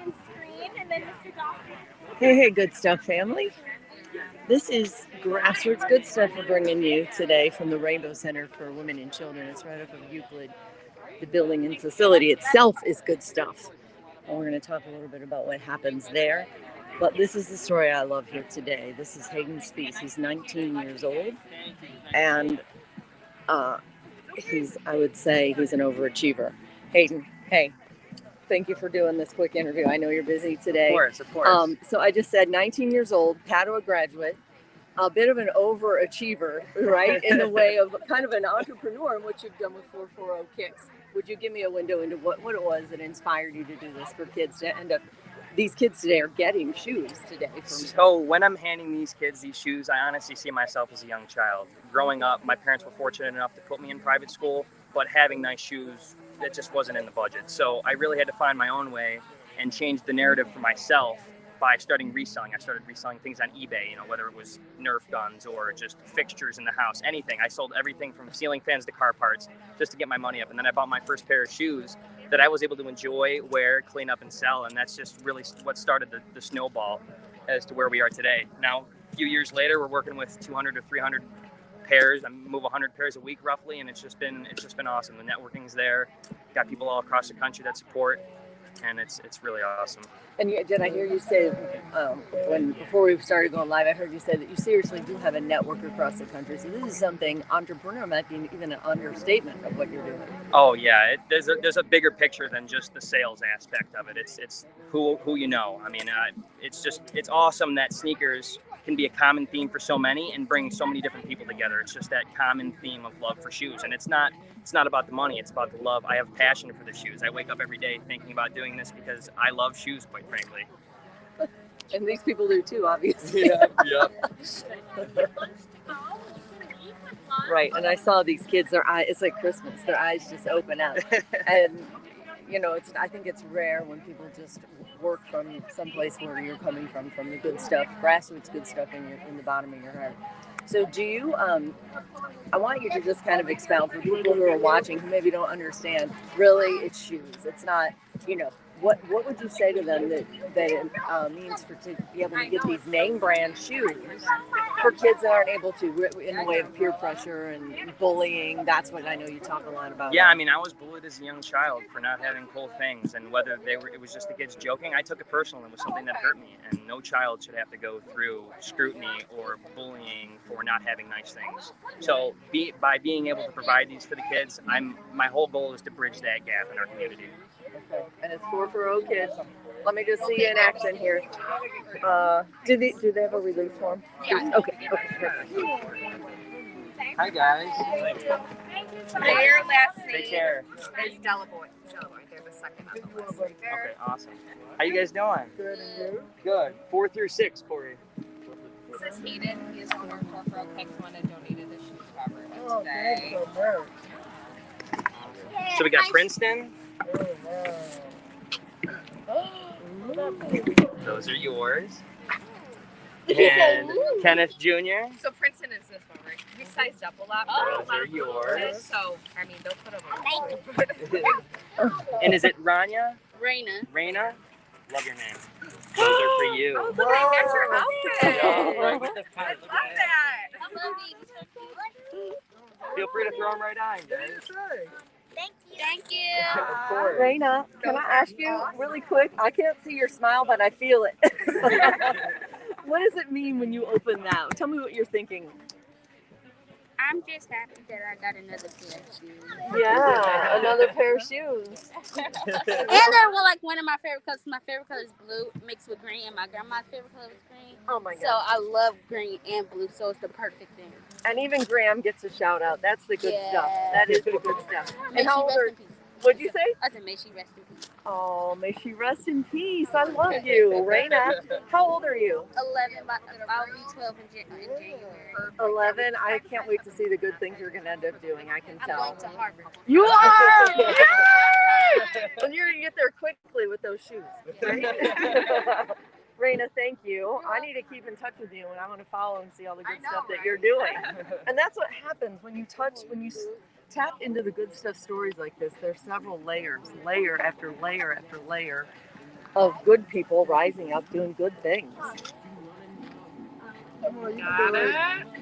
on screen, and then Mr. Dawson. Hey, good stuff, family. This is Grassroots Good Stuff we're bringing you today from the Rainbow Center for Women and Children. It's right off of Euclid. The building and facility itself is good stuff. And we're going to talk a little bit about what happens there. But this is the story I love here today. This is Hayden Speeth. He's 19 years old, and I would say he's an overachiever. Hayden, hey, thank you for doing this quick interview. I know you're busy today. Of course. So I just said 19 years old, Padua graduate, a bit of an overachiever, right? In the way of kind of an entrepreneur, and what you've done with 440Kicks. Would you give me a window into what it was that inspired you to do this for kids to end up? These kids today are getting shoes today. So when I'm handing these kids these shoes, I honestly see myself as a young child. Growing up, my parents were fortunate enough to put me in private school, but having nice shoes, that just wasn't in the budget. So I really had to find my own way and change the narrative for myself by starting reselling. I started reselling things on eBay, whether it was Nerf guns or just fixtures in the house, anything. I sold everything from ceiling fans to car parts just to get my money up. And then I bought my first pair of shoes that I was able to enjoy, wear, clean up, and sell. And that's just really what started the snowball as to where we are today. Now, a few years later, we're working with 200 to 300 pairs. I move 100 pairs a week roughly, and it's just been awesome. The networking's there. Got people all across the country that support, and it's really awesome. And did I hear you say, before we started going live, I heard you say that you seriously do have a network across the country. So this is something, entrepreneur might be even an understatement of what you're doing. Oh yeah, there's a bigger picture than just the sales aspect of it. It's who you know. I mean, it's awesome that sneakers can be a common theme for so many and bring so many different people together. It's just that common theme of love for shoes, and it's not about the money. It's about the love. I have passion for the shoes. I wake up every day thinking about doing this because I love shoes, quite frankly. And these people do too, obviously. Yeah. Right, and I saw these kids. Their eyes, it's like Christmas. Their eyes just open up, and I think it's rare when people just work from someplace where you're coming from the good stuff, grassroots good stuff in the bottom of your heart. So do you, I want you to just kind of expound for people who are watching who maybe don't understand, really it's shoes. It's not, what would you say to them that it means to be able to get these name brand shoes for kids that aren't able to, in the way of peer pressure and bullying? That's what I know you talk a lot about. Yeah, I mean, I was bullied as a young child for not having cool things, and whether it was just the kids joking, I took it personal. It was something that hurt me, and no child should have to go through scrutiny or bullying for not having nice things. So by being able to provide these for the kids, my whole goal is to bridge that gap in our community. Okay. And it's 440 Kids. Let me just see you in action here. Do they have a release form? Yeah. Okay. Hi guys. Their last name Take care. is Delaboy. They're the second on the list. Okay, awesome. How you guys doing? Good, and you? Good. 4 through 6, Corey. This is Hayden. He is from 440Kicks. One and donated the shoes for everyone Oh, today. thanks so much. So we got Princeton. Those are yours. And Kenneth Jr. So Princeton is this one, right? We sized up a lot. Those are yours. So, they'll put them on. And is it Rania? Raina. Love your name. Those are for you. Oh, look, I got your outfit. Yeah, right with the I fun. love that. I love these. Feel free to throw them right on, guys. Thank you. Of course. Raina, can I ask you really quick? I can't see your smile, but I feel it. What does it mean when you open that? Tell me what you're thinking. I'm just happy that I got another pair of shoes. Yeah, another pair of shoes. And they're like one of my favorite colors. My favorite color is blue mixed with green, and my grandma's favorite color is green. Oh my God. So I love green and blue, so it's the perfect thing. And even Graham gets a shout out. That's the good stuff. That is the good stuff. May And how she old rest are in peace. What'd you say? I said, may she rest in peace. Oh, may she rest in peace. I love you, Raina. How old are you? 11, I'll be 12 in January. 11. I can't wait to see the good things you're going to end up doing. I can I'm tell. going to Harvard. You are! Yay! And you're going to get there quickly with those shoes. Right? Raina, thank you. I need to keep in touch with you, and I want to follow and see all the good stuff that you're doing. And that's what happens when you tap into the good stuff stories like this. There's several layers, layer after layer after layer of good people rising up doing good things. Got it.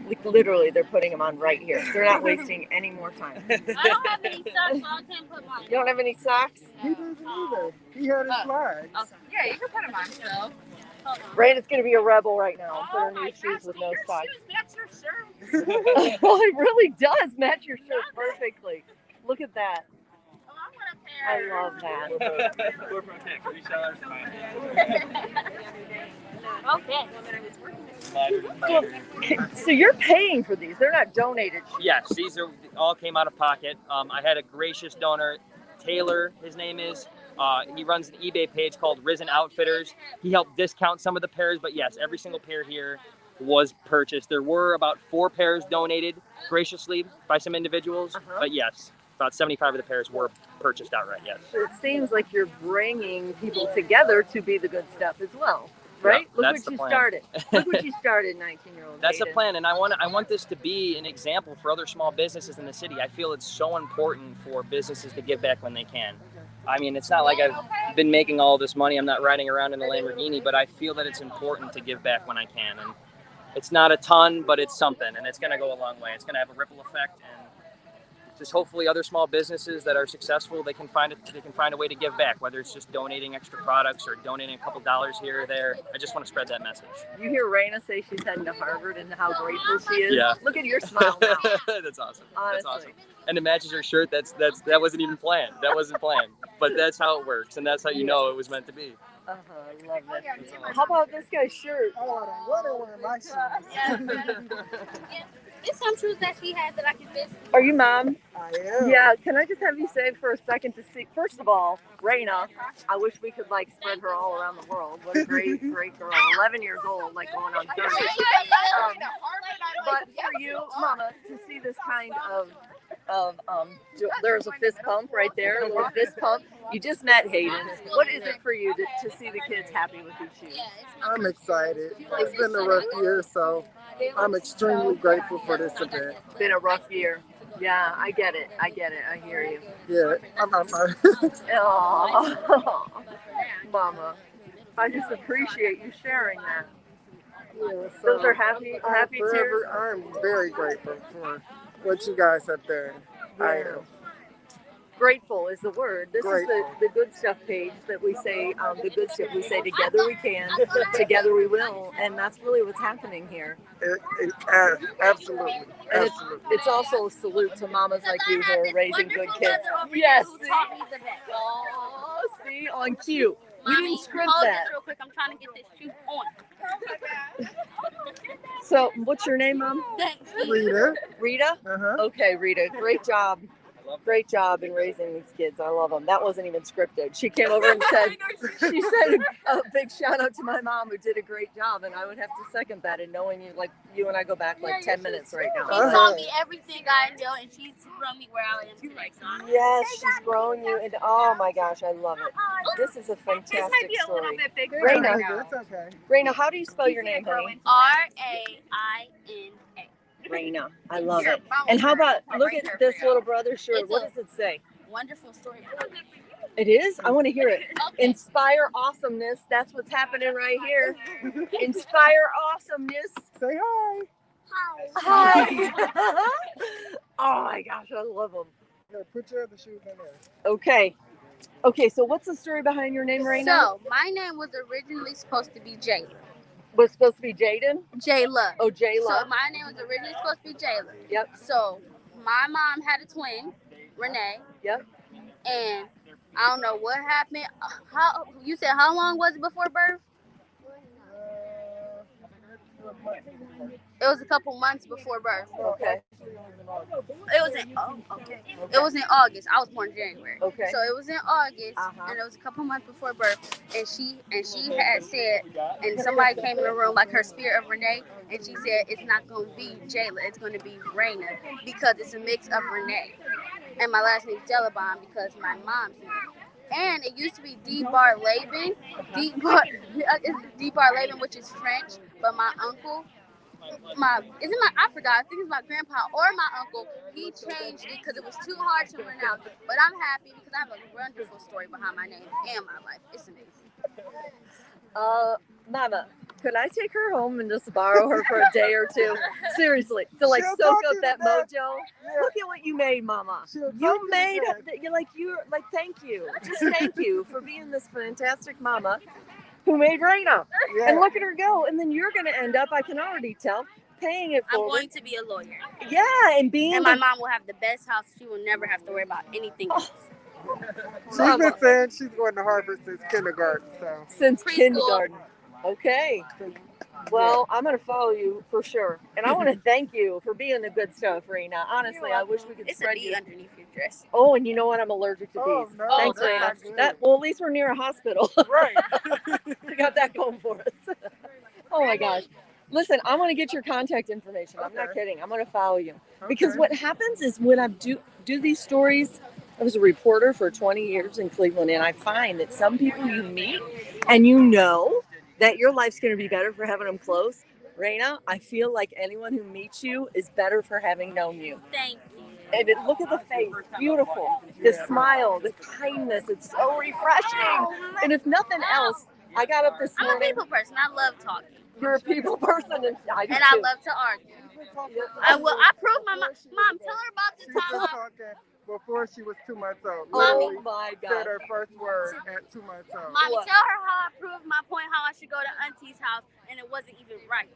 Like literally, they're putting them on right here. They're not wasting any more time. I don't have any socks, so I can't put mine. You don't have any socks? He doesn't either. He had his flags. Yeah, you can put them on still. Brandon's gonna be a rebel right now and put her new shoes with no socks. That's your shirt. Well, it really does match your shirt perfectly. Look at that. Oh, I want a I pair. love that. 440Kicks, resellers. Okay. So you're paying for these. They're not donated. Yes, these are all came out of pocket. I had a gracious donor, Taylor, his name is. He runs an eBay page called Risen Outfitters. He helped discount some of the pairs, but yes, every single pair here was purchased. There were about 4 pairs donated graciously by some individuals, but yes, about 75 of the pairs were purchased outright, yes. So it seems like you're bringing people together to be the good stuff as well, right? Yeah, Look that's what the you plan. started. Look what you started, 19-year-old. That's the Hayden. plan, and I want this to be an example for other small businesses in the city. I feel it's so important for businesses to give back when they can. I mean, it's not like I've been making all this money. I'm not riding around in a Lamborghini, but I feel that it's important to give back when I can. And it's not a ton, but it's something, and it's going to go a long way. It's going to have a ripple effect, and just hopefully other small businesses that are successful, they can find a way to give back, whether it's just donating extra products or donating a couple dollars here or there. I just want to spread that message. You hear Raina say she's heading to Harvard and how grateful she is. Yeah. Look at your smile now. That's awesome. Honestly. That's awesome. And it matches her shirt. That wasn't even planned. That wasn't planned. But that's how it works, and that's how you know it was meant to be. I love that. How about this guy's shirt? Oh, I want to wear my shoes. It's some shoes that she has that I can fit. Are you mom? I am. Yeah, can I just have you say for a second to see, first of all, Raina, I wish we could like spread her all around the world. What a great girl. 11 years old, like going on 30. But for you, mama, to see this kind of there's a fist pump right there, a little fist pump. You just met Hayden. What is it for you to see the kids happy with these shoes? I'm excited. It's been a rough year, so I'm extremely grateful for this event. It's been a rough year. Yeah, I get it. I hear you. Yeah, I'm Oh, mama, I just appreciate you sharing that. yeah, so Those are happy tears. I'm very grateful for what you guys have done. I am. Grateful is the word. This Grateful. is the good stuff page that we say, the good stuff we say, together we can, together we will. And that's really what's happening here. Absolutely. And Absolutely. it's also a salute to mamas like you who are raising good kids. Yes. Oh, see, on cue. We didn't script Hold that. this real quick. I'm trying to get this shoe on. So, what's your name, Mom? Rita. Rita? Uh-huh. Okay, Rita. Great job. Great job in raising these kids. I love them. That wasn't even scripted. She came over and said, she said a big shout out to my mom who did a great job. And I would have to second that. And knowing you, like you and I go back like 10 minutes right now. She taught me everything I know, and she's grown me where I am today. So Yes, she's grown you. And oh my gosh, I love it. This is a fantastic story. Raina. That's okay. Raina, how do you spell your name, honey? RAINA. Raina. I love it. And how about, look at this little brother's shirt. What does it say? Wonderful story. It is? I want to hear it. Okay. Inspire awesomeness. That's what's happening right here. Inspire awesomeness. Say hi. Hi. Oh my gosh, I love them. Here, put your other shoes in there. Okay. Okay, so what's the story behind your name right now? So my name was originally supposed to be Jayla. Was supposed to be Jaden? Jayla. Oh, Jayla. So my name was originally supposed to be Jayla. Yep. So my mom had a twin, Renee. Yep. And I don't know what happened. How you said how long was it before birth? It was a couple months before birth. Okay. It was in It was in August. I was born in January. Okay. So it was in August, Uh-huh. and it was a couple months before birth. And she had said, and somebody came in the room, like her spirit of Renee, and she said it's not gonna be Jayla, it's gonna be Raina because it's a mix of Renee, and my last name is Jelabon because my mom's name. And it used to be D-Bar Laban, D-Bar Laban, which is French, but my uncle. I forgot. I think it's my grandpa or my uncle. He changed it because it was too hard to pronounce. But I'm happy because I have a wonderful story behind my name and my life. It's amazing. Mama, could I take her home and just borrow her for a day or two? Seriously, to like She'll soak talk up you that to death. mojo. Yeah. Look at what you made, Mama. She'll talk You you to made death. you're like thank you, just thank you for being this fantastic mama who made Raina. Yeah. And look at her go. And then you're going to end up, I can already tell, paying it I'm forward. going to be a lawyer. Yeah, and being And my mom will have the best house. She will never have to worry about anything else. She's been saying she's going to Harvard since kindergarten. So since Preschool. kindergarten. Okay. Well, I'm going to follow you for sure. And I want to thank you for being the good stuff, Raina. Honestly, I wish we could It's a spread bee you. underneath your dress. Oh, and you know what? I'm allergic to Oh, bees. no, Thanks, that's Raina. not good. Well, at least we're near a hospital. right. We got that going for us. Oh my gosh. Listen, I want to get your contact information. I'm not Okay. kidding. I'm going to follow you. Because Okay. what happens is when I do these stories, I was a reporter for 20 years in Cleveland, and I find that some people you meet and you know that your life's going to be better for having them close. Raina, I feel like anyone who meets you is better for having known you. Thank you. And look at the face, beautiful. The smile, the kindness, it's so refreshing. And if nothing else, I got up this I'm a morning. people person. I love talking. You're a people person, and I do And I too. love to argue. I proved my mom. Tell her about the She was time. talking before she was 2 months old. Oh Literally my said God. her first word at 2 months old. Mommy, What? tell her how I proved my point. How I should go to Auntie's house, and it wasn't even right.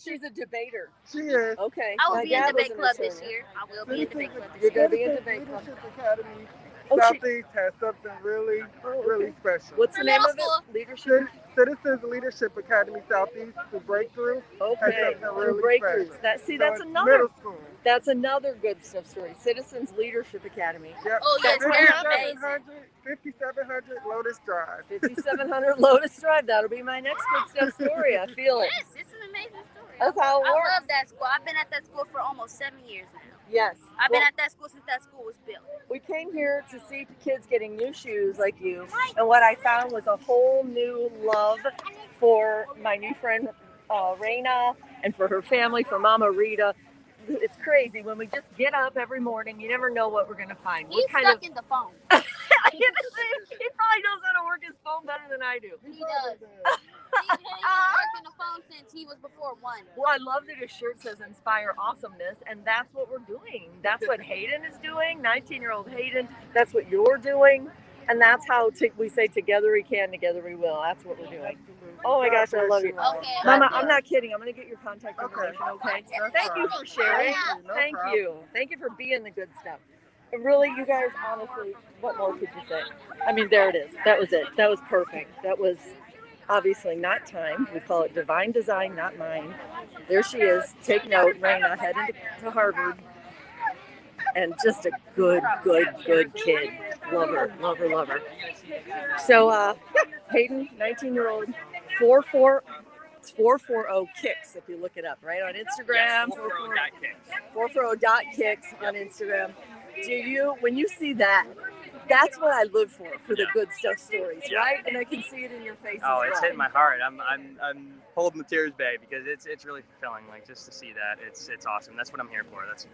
She's a debater. She is. Okay. I will My be in dad was debate an club this attorney. year. I will be in debate club this You're year. gonna be in debate club. Leadership Academy Oh, Southeast has something really, really special. What's the For name middle of it? school. Leadership. Citizens Leadership Academy Southeast through Breakthrough has Okay. something really Breakthroughs. special. That's So it's another. middle school. That's another good stuff story. Citizens Leadership Academy. Yep. Oh, yes, they're amazing. 5700 Lotus Drive. 5700 Lotus Drive. That'll be my next good stuff story. I feel it. Yes, it's an amazing story. That's how it I works. love that school. I've been at that school for almost 7 years now. Yes. I've been Well, at that school since that school was built. we came here to see kids getting new shoes like you. And what I found was a whole new love for my new friend, Raina, and for her family, for Mama Rita. It's crazy. When we just get up every morning, you never know what we're going to find. He's What kind stuck of... in the phone. He probably knows how to work his phone better than I do. He does. He's been working the phone since he was before 1. Well, I love that his shirt says Inspire Awesomeness, and that's what we're doing. That's what Hayden is doing, 19-year-old Hayden. That's what you're doing, and that's how we say together we can, together we will. That's what we're doing. Oh my gosh, I love you. Okay. Mama, I'm not kidding. I'm going to get your contact information, okay? That's Thank you for sharing. No Thank problem. you. Thank you for being the good stuff. And really, you guys, honestly, what more could you say? I mean, there it is. That was it. That was perfect. That was obviously not time. We call it divine design, not mine. There she is. Take note, Raina, heading to Harvard. And just a good kid. Love her, love her, love her. So, Hayden, 19-year-old, 440Kicks, if you look it up, right? On Instagram. 440.kicks on Instagram. When you see that, that's what I live for the good stuff stories, right? And I can see it in your face. Oh, as it's well. hitting my heart. I'm holding the tears back because it's really fulfilling. Like just to see that, it's awesome. That's what I'm here for. That's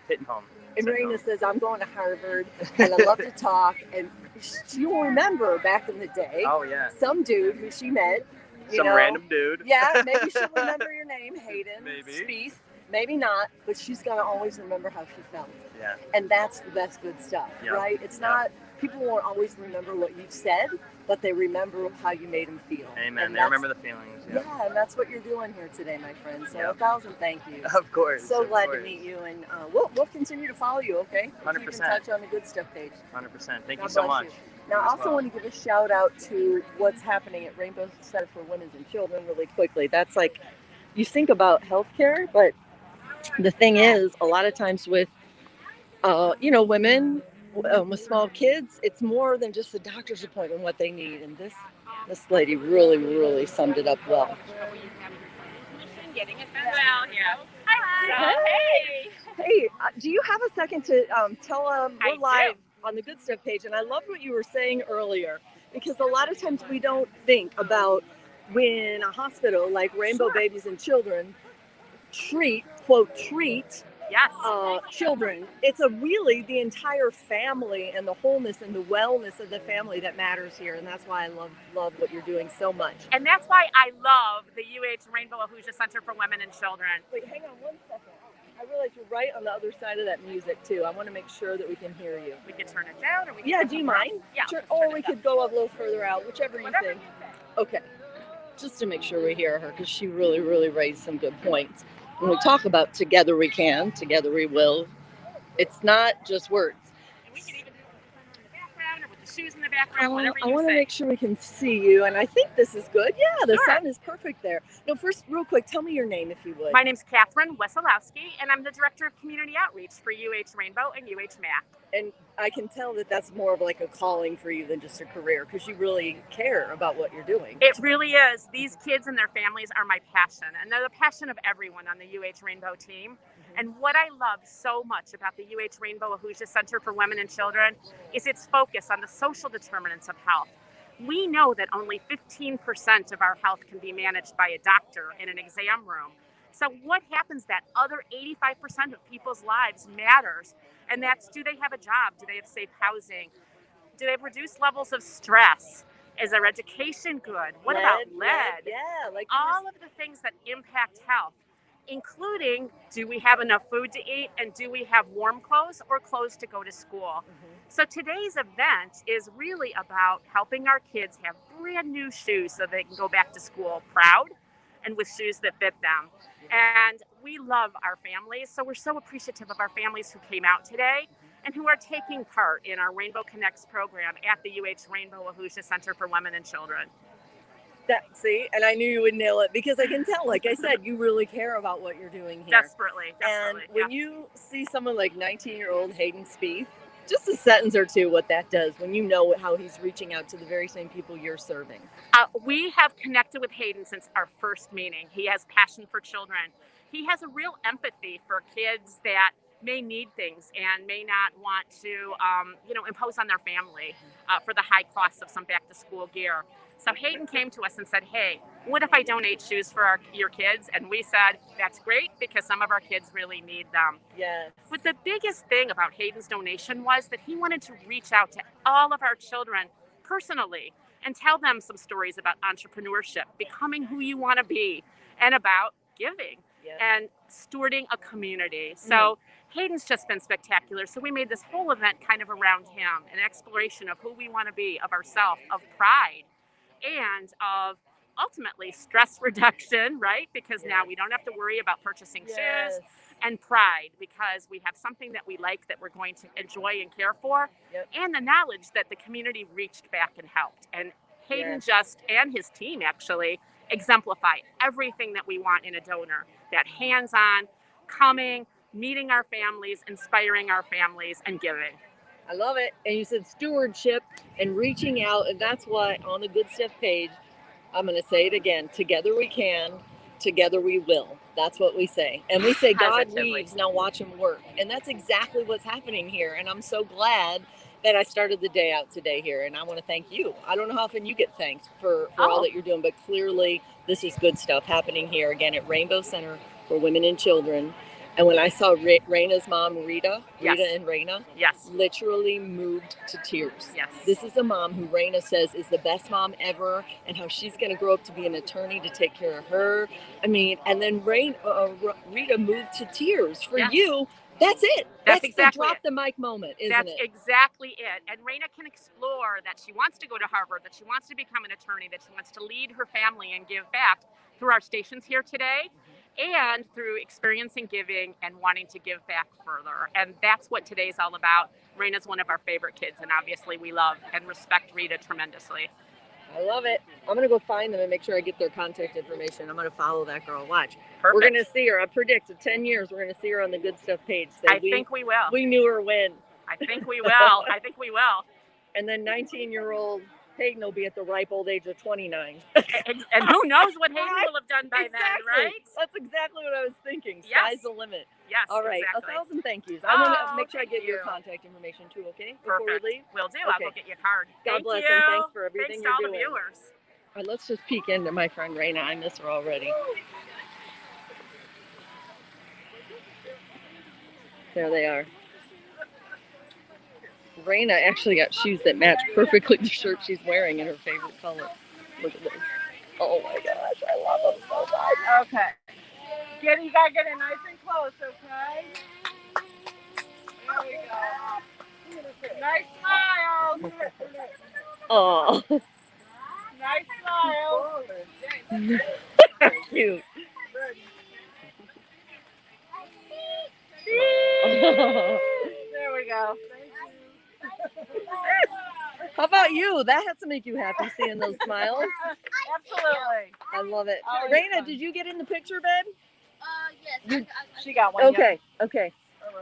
hitting home. And Raina says, I'm going to Harvard, and I love to talk. And she'll remember back in the day, Oh yeah. some dude who she met. Some random dude. Yeah, maybe she'll remember your name, Hayden Maybe. Speeth. Maybe not, but she's going to always remember how she felt. Yeah. And that's the best good stuff, Yep. right? It's not, people won't always remember what you said, but they remember how you made them feel. Amen. And They remember the feelings. Yeah. Yeah, and that's what you're doing here today, my friend. So Yep. 1,000 thank you. Of course. So of glad course. to meet you, and we'll continue to follow you, okay? We'll keep in 100%. touch on the good stuff page. 100%. Thank God you so bless much. you. Now, I also want to give a shout out to what's happening at Rainbow Center for Women and Children really quickly. That's like, you think about healthcare, but the thing is, a lot of times with, women with small kids, it's more than just a doctor's appointment, what they need. And this lady really summed it up well. Getting it done well here. Hi. Hey, do you have a second to tell them I we're live on the Good Stuff page? And I love what you were saying earlier, because a lot of times we don't think about when a hospital like Rainbow Babies and Children treat Yes. children. It's a really the entire family and the wholeness and the wellness of the family that matters here, and that's why I love what you're doing so much. And that's why I love the UH Rainbow Ahuja Center for Women and Children. Wait, hang on one second. I realize you're right on the other side of that music too. I want to make sure that we can hear you. We can turn it down, or we can. Yeah, do you mind? Yeah. Or we could go a little further out, whichever you think. Okay. Just to make sure we hear her, because she really, really raised some good points. When we talk about together we can, together we will, it's not just words. And we can even do it in the background or with the shoes in the background, whatever you I want to say. make sure we can see you, and I think this is good. Yeah, the Sure. sun is perfect there. No, first, real quick, tell me your name if you would. My name's Catherine Wesolowski, and I'm the Director of Community Outreach for UH Rainbow and UH MAC. And I can tell that that's more of like a calling for you than just a career, because you really care about what you're doing. It really is. These kids and their families are my passion, and they're the passion of everyone on the UH Rainbow team. And what I love so much about the UH Rainbow Ahuja Center for Women and Children is its focus on the social determinants of health. We know that only 15% of our health can be managed by a doctor in an exam room. So what happens that other 85% of people's lives matters? And that's, do they have a job? Do they have safe housing? Do they have reduced levels of stress? Is their education good? What about lead? Yeah, like all of the things that impact health, including, do we have enough food to eat, and do we have warm clothes or clothes to go to school? So today's event is really about helping our kids have brand new shoes so they can go back to school proud and with shoes that fit them. And we love our families, so we're so appreciative of our families who came out today and who are taking part in our Rainbow Connects program at the UH Rainbow Ahuja Center for Women and Children. See, and I knew you would nail it, because I can tell, like I said, you really care about what you're doing here. Desperately. And when you see someone like 19-year-old Hayden Speeth, just a sentence or two what that does when you know how he's reaching out to the very same people you're serving. We have connected with Hayden since our first meeting. He has passion for children. He has a real empathy for kids that may need things and may not want to, impose on their family for the high cost of some back-to-school gear. So Hayden came to us and said, hey, what if I donate shoes for your kids? And we said, that's great, because some of our kids really need them. Yes. But the biggest thing about Hayden's donation was that he wanted to reach out to all of our children personally and tell them some stories about entrepreneurship, becoming who you want to be, and about giving and stewarding a community. So Hayden's just been spectacular. So we made this whole event kind of around him, an exploration of who we want to be, of ourselves, of pride, and of ultimately stress reduction, right? Because now we don't have to worry about purchasing shoes, and pride, because we have something that we like that we're going to enjoy and care for, and the knowledge that the community reached back and helped. And Hayden and his team actually exemplify everything that we want in a donor, that hands-on, coming, meeting our families, inspiring our families, and giving. I love it. And you said stewardship and reaching out, and that's why on the Good Stuff page, I'm going to say it again, together we can, together we will. That's what we say. And we say God weaves, now watch him work. And that's exactly what's happening here. And I'm so glad that I started the day out today here. And I want to thank you. I don't know how often you get thanked for all that you're doing, but clearly this is good stuff happening here again at Rainbow Center for Women and Children. And when I saw Raina's mom, Rita and Raina, literally moved to tears. This is a mom who Raina says is the best mom ever, and how she's going to grow up to be an attorney to take care of her. I mean, and then Rita moved to tears for you. That's it. That's exactly the drop the mic moment, isn't it? That's exactly it. And Raina can explore that she wants to go to Harvard, that she wants to become an attorney, that she wants to lead her family and give back through our stations here today. And through experiencing giving and wanting to give back further. And that's what today's all about. Raina's one of our favorite kids, and obviously we love and respect Rita tremendously. I love it. I'm going to go find them and make sure I get their contact information. I'm going to follow that girl. Watch. Perfect. We're going to see her. I predict in 10 years, we're going to see her on the Good Stuff page. So I think we will. We knew her when. I think we will. I think we will. And then 19-year-old Hayden will be at the ripe old age of 29. And who knows what Hayden will have done by then, right? That's exactly what I was thinking. Sky's the limit. Yes, all right, exactly. 1,000 thank yous. I want to make sure I get your contact information too, okay? Perfect. Before we leave? Will do. I'll go get you a card. God bless, you. and thanks for everything Thanks to you're all doing. the viewers. All right, let's just peek into my friend Raina. I miss her already. There they are. Raina actually got shoes that match perfectly the shirt she's wearing in her favorite color. Look at this. Oh my gosh, I love them so much. Okay. You gotta get it nice and close, okay? There we go. Nice smile. Oh, Nice smile. cute. There we go. How about you? That has to make you happy seeing those smiles. Absolutely. I love it. Always Raina, fun. did you get in the picture, babe? Yes. She got one. Okay, okay.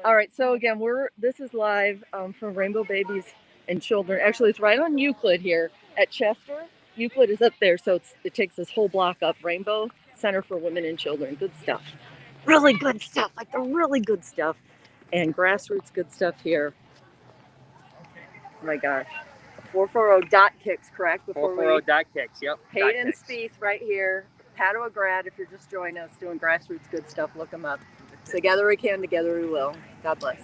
All right, so again, this is live from Rainbow Babies and Children. Actually, it's right on Euclid here at Chester. Euclid is up there, so it takes this whole block up. Rainbow Center for Women and Children. Good stuff. Really good stuff, like the really good stuff. And Grassroots good stuff here. Oh my gosh. 440.kicks, correct? 440.kicks, yep. Hayden .kicks. Speeth right here. Padua grad, if you're just joining us doing Grassroots good stuff, look them up. Together we can, together we will. God bless.